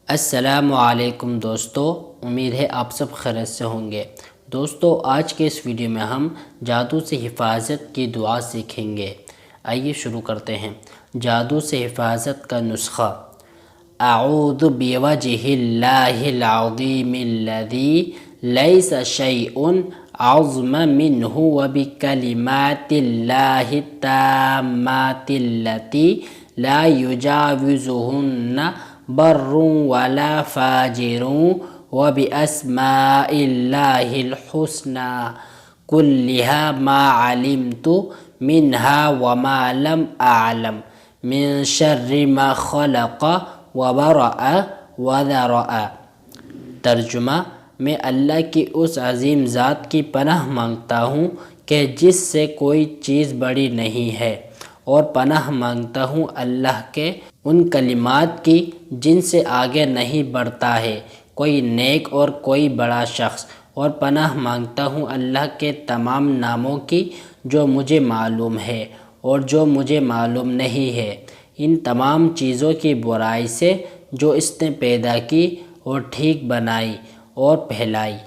السلام علیکم دوستو، امید ہے آپ سب خیریت سے ہوں گے۔ دوستو آج کے اس ویڈیو میں ہم جادو سے حفاظت کی دعا سیکھیں گے۔ آئیے شروع کرتے ہیں۔ جادو سے حفاظت کا نسخہ: اعوذ بوجہ اللہ العظیم الذی لیس شیء اعظم منہ وبکلمات اللہ التامات التی لا یجاوزہن بر ولا فاجر وبأسماء اللہ الحسنى كلها ما علمت منها وما لم أعلم من شر ما خلق وبرأ وذرأ۔ ترجمہ: میں اللہ کی اس عظیم ذات کی پناہ مانگتا ہوں کہ جس سے کوئی چیز بڑی نہیں ہے، اور پناہ مانگتا ہوں اللہ کے ان کلمات کی جن سے آگے نہیں بڑھتا ہے کوئی نیک اور کوئی بڑا شخص، اور پناہ مانگتا ہوں اللہ کے تمام ناموں کی جو مجھے معلوم ہے اور جو مجھے معلوم نہیں ہے، ان تمام چیزوں کی برائی سے جو اس نے پیدا کی اور ٹھیک بنائی اور پھیلائی۔